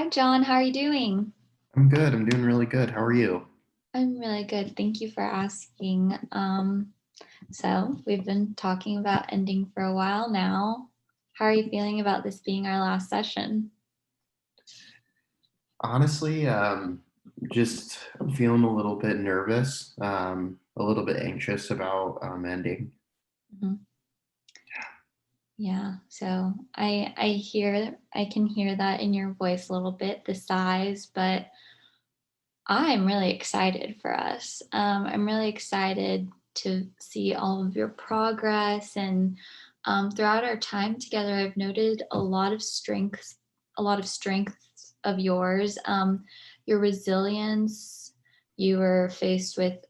Hi, John. How are you doing? I'm good. I'm doing really good. How are you? I'm really good. Thank you for asking. So we've been talking about ending for a while now. How are you feeling about this being our last session? Honestly, just feeling a little bit nervous, a little bit anxious about ending. Mhm. Yeah. So I can hear that in your voice a little bit, the sighs, but I'm really excited for us. I'm really excited to see all of your progress and throughout our time together, I've noted a lot of strengths of yours. Your resilience. You were faced with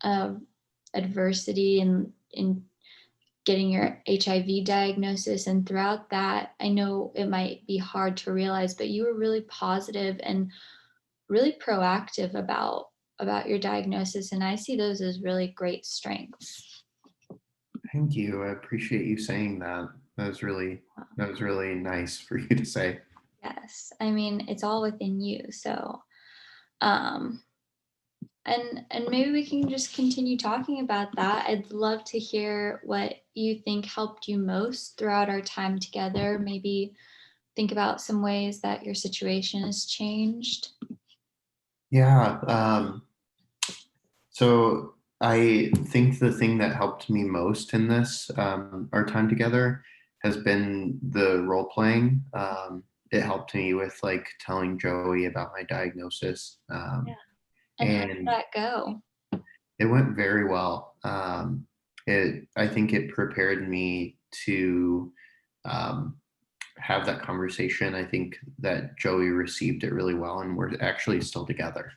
uh, adversity in getting your HIV diagnosis, and throughout that, I know it might be hard to realize, but you were really positive and really proactive about your diagnosis, and I see those as really great strengths. Thank you. I appreciate you saying that. That was really nice for you to say. Yes, I mean it's all within you. So, um, and maybe we can just continue talking about that. I'd love to hear what you think helped you most throughout our time together. Maybe think about some ways that your situation has changed. Yeah. So I think the thing that helped me most in this, our time together, has been the role playing. It helped me with like telling Joey about my diagnosis. Yeah. And how did And that go? It went very well. I think it prepared me to um, have that conversation. I think that Joey received it really well, and we're actually still together.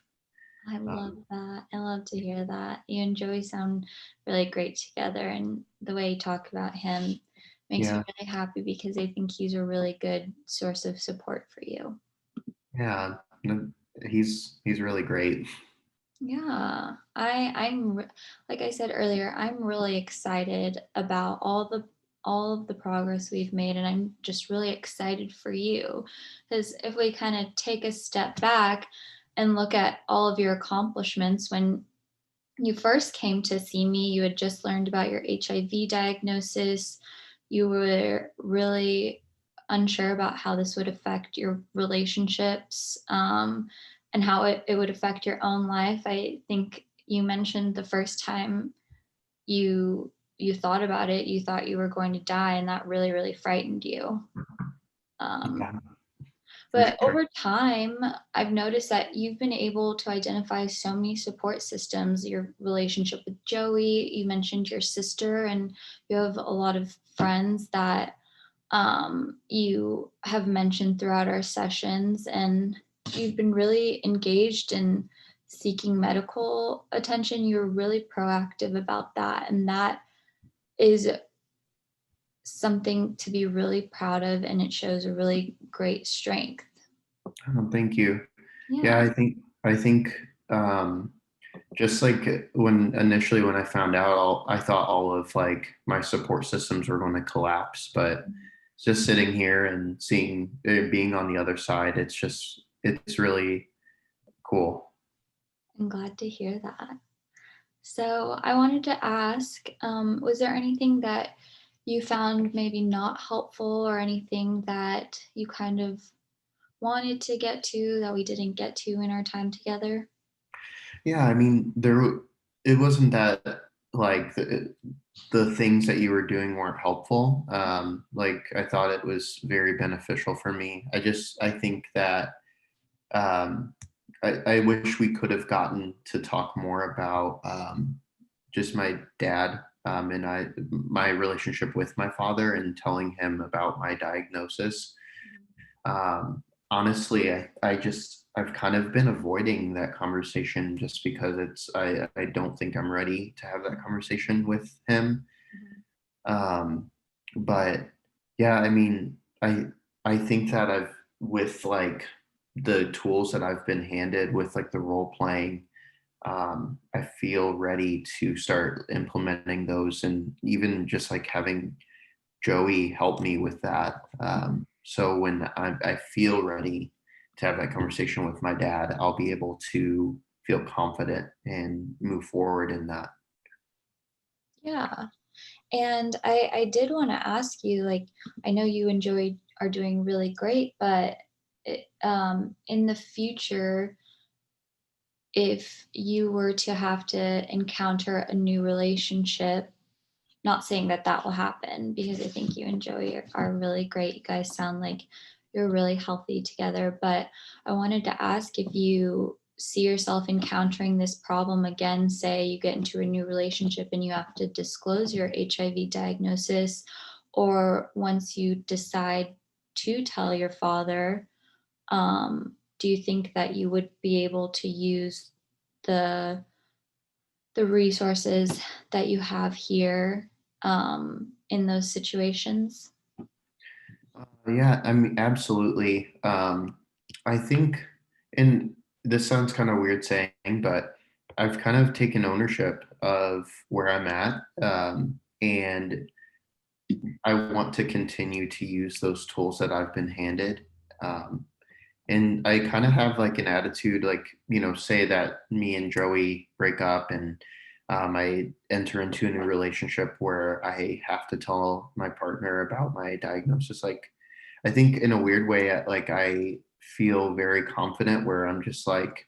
I love Um, that. I love to hear that. You and Joey sound really great together, and the way you talk about him makes me yeah, really happy because I think he's a really good source of support for you. yeah, no, he's really great. Yeah, like I said earlier, I'm really excited about all of the progress we've made, and I'm just really excited for you because if we kind of take a step back and look at all of your accomplishments when you first came to see me, you had just learned about your HIV diagnosis. You were really unsure about how this would affect your relationships and how it would affect your own life. I think you mentioned the first time you thought about it, you thought you were going to die, and that really, really frightened you. Um, Yeah, for but sure. over time, I've noticed that you've been able to identify so many support systems. Your relationship with Joey, you mentioned your sister, and you have a lot of friends that you have mentioned throughout our sessions. And you've been really engaged in seeking medical attention. You're really proactive about that. And that is something to be really proud of. And it shows a really great strength. Thank you. Yeah, Yeah. I think um, just like when I found out, I thought all of like my support systems were going to collapse, but just sitting here and seeing it being on the other side, it's really cool. I'm glad to hear that. So I wanted to ask, was there anything that you found maybe not helpful or anything that you kind of wanted to get to that we didn't get to in our time together? Yeah, I mean, it wasn't that like the things that you were doing weren't helpful. Like I thought it was very beneficial for me. I think that um, I wish we could have gotten to talk more about just my dad and my relationship with my father and telling him about my diagnosis. Honestly, I've kind of been avoiding that conversation just because I don't think I'm ready to have that conversation with him. Mhm. Um, but yeah, I mean, I think that I've with like the tools that I've been handed with like the role playing, I feel ready to start implementing those and even just like having Joey help me with that. So when I feel ready, to have that conversation with my dad, I'll be able to feel confident and move forward in that. Yeah. And I did want to ask you, like, I know you are doing really great, but in the future, if you were to have to encounter a new relationship, not saying that that will happen because I think you and Joey are really great. You guys sound like you're really healthy together. But I wanted to ask if you see yourself encountering this problem again, say you get into a new relationship and you have to disclose your HIV diagnosis, or once you decide to tell your father, do you think that you would be able to use the the resources that you have here in those situations? Yeah, I mean, absolutely. I think, and this sounds kind of weird saying, but I've kind of taken ownership of where I'm at, and I want to continue to use those tools that I've been handed. Um, and I kind of have like an attitude, like, say that me and Joey break up and I enter into a new relationship where I have to tell my partner about my diagnosis. Like, I think in a weird way, like I feel very confident where I'm just like,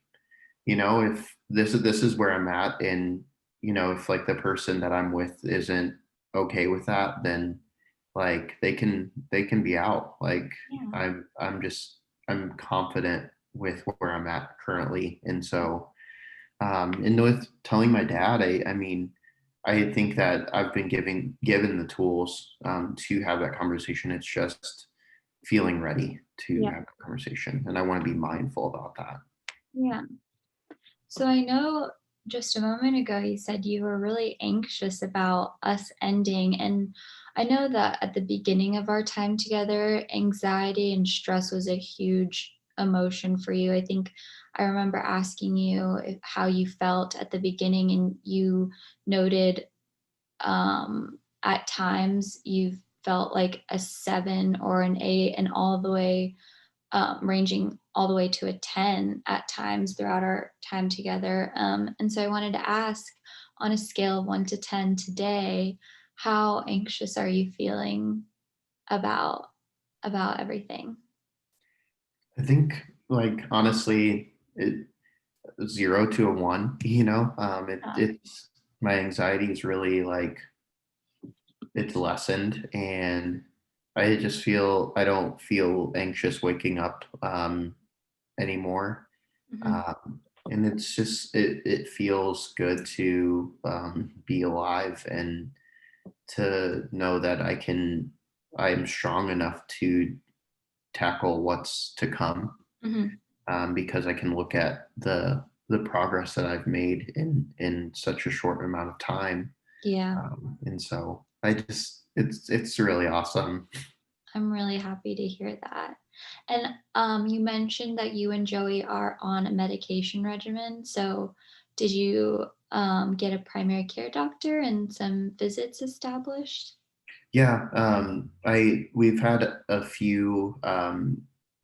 if this is where I'm at, and if like the person that I'm with isn't okay with that, then like they can be out. Like Yeah. I'm confident with where I'm at currently, and so and with telling my dad, I mean, I think that I've been given the tools to have that conversation. It's just feeling ready to Yeah. have a conversation, and I want to be mindful about that. Yeah. So I know just a moment ago you said you were really anxious about us ending. And I know that at the beginning of our time together, anxiety and stress was a huge emotion for you. I think I remember asking you how you felt at the beginning, and you noted at times you felt like a 7 or an 8, and all the way ranging all the way to a 10 at times throughout our time together. And so I wanted to ask, on a scale of 1 to 10 today, how anxious are you feeling about everything? I think, like, honestly, 0 to a 1. Yeah. It's my anxiety is really like it's lessened, and I don't feel anxious waking up anymore. Mhm. And it's just it feels good to be alive and to know that I am strong enough to tackle what's to come, Mhm. because I can look at the progress that I've made in such a short amount of time, Yeah, and so I just it's really awesome. I'm really happy to hear that. And you mentioned that you and Joey are on a medication regimen. So, did you get a primary care doctor and some visits established? Yeah, I we've had a few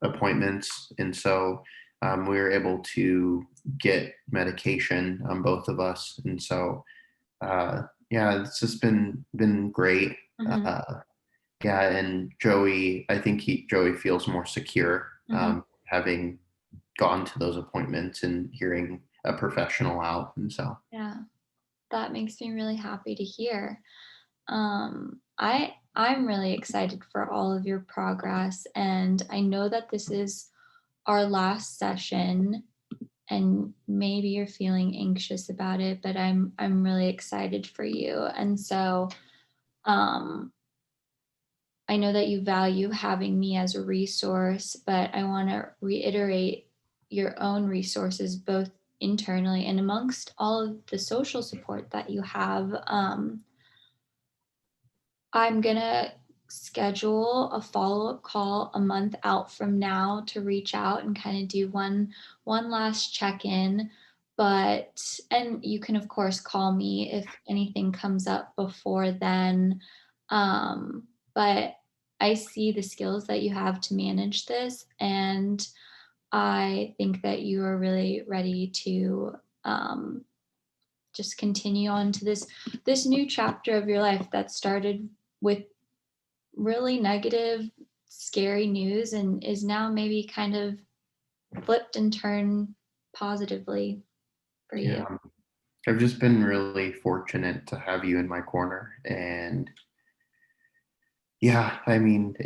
appointments, and so we were able to get medication on both of us, and so yeah, it's just been great. Hmm. Uh, yeah, and I think Joey feels more secure Hmm. having gone to those appointments and hearing a professional out, and so. Yeah, that makes me really happy to hear. I'm really excited for all of your progress, and I know that this is our last session, and maybe you're feeling anxious about it, but I'm really excited for you. And so um I know that you value having me as a resource, but I want to reiterate your own resources, both internally and amongst all of the social support that you have. I'm going to schedule a follow-up call a month out from now to reach out and kind of do one last check-in. But and you can of course call me if anything comes up before then. But I see the skills that you have to manage this, and I think that you are really ready to um, just continue on to this new chapter of your life that started with really negative, scary news and is now maybe kind of flipped and turned positively for you. Yeah. I've just been really fortunate to have you in my corner. And yeah, I mean,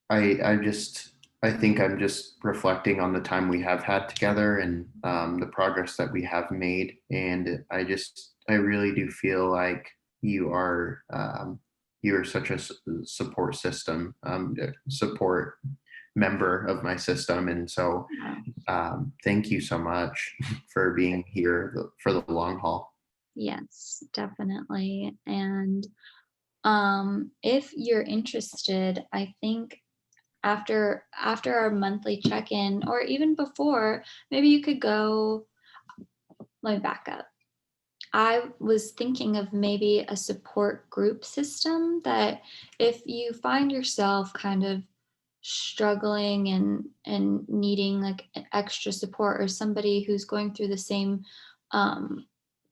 I just, I think I'm just reflecting on the time we have had together and the progress that we have made. And I really do feel like you are, you are such a support system, support member of my system. And so, Yeah. thank you so much for being here for the long haul. Yes, definitely. And if you're interested, I think after our monthly check-in or even before, maybe you could go. Let me back up. I was thinking of maybe a support group system that if you find yourself kind of struggling and needing like extra support or somebody who's going through the same um,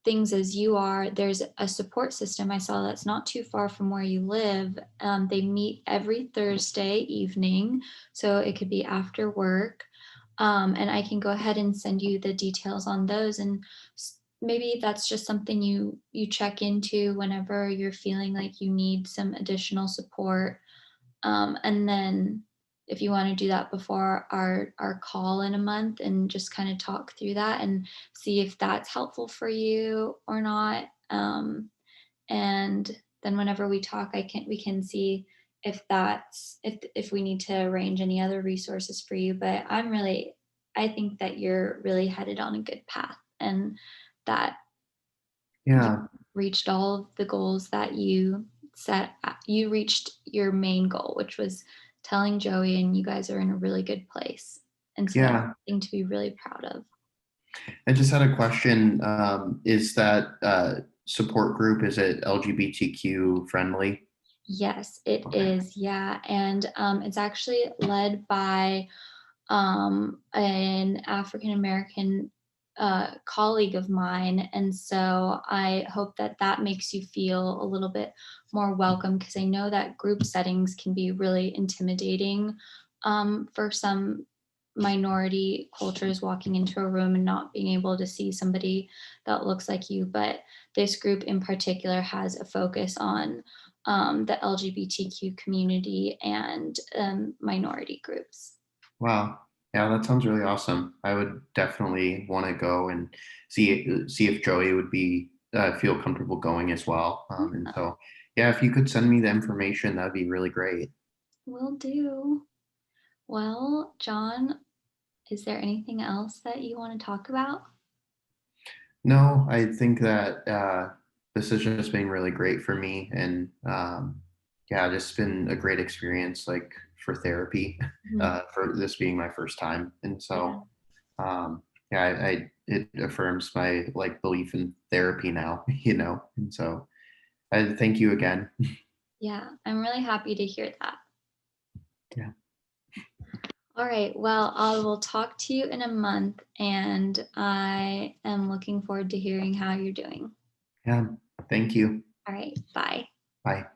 things as you are, there's a support system I saw that's not too far from where you live. They meet every Thursday evening, so it could be after work. And I can go ahead and send you the details on those and maybe that's just something you check into whenever you're feeling like you need some additional support. And then if you want to do that before our call in a month and just kind of talk through that and see if that's helpful for you or not. And then whenever we talk, we can see if if we need to arrange any other resources for you. But I think that you're really headed on a good path and that you Yeah. reached all of the goals that you set. You reached your main goal, which was telling Joey, and you guys are in a really good place. And so that's Yeah. something to be really proud of. I just had a question. Is that support group, is it LGBTQ friendly? Yes, it Okay. is. Yeah. And it's actually led by an African American colleague of mine. And so I hope that that makes you feel a little bit more welcome because I know that group settings can be really intimidating for some minority cultures walking into a room and not being able to see somebody that looks like you. But this group in particular has a focus on the LGBTQ community and minority groups. Wow. Yeah, that sounds really awesome. I would definitely want to go and see if Joey would be feel comfortable going as well. And so, yeah, if you could send me the information, that'd be really great. Will do. Well, John, is there anything else that you want to talk about? No, I think that this has just been really great for me, and yeah, just been a great experience, like for therapy, Mhm. for this being my first time, and Yeah. so yeah, I it affirms my like belief in therapy now, and so I thank you again. Yeah. I'm really happy to hear that. Yeah, All right. Well, I will talk to you in a month, and I am looking forward to hearing how you're doing. yeah, thank you. All right. Bye. Bye.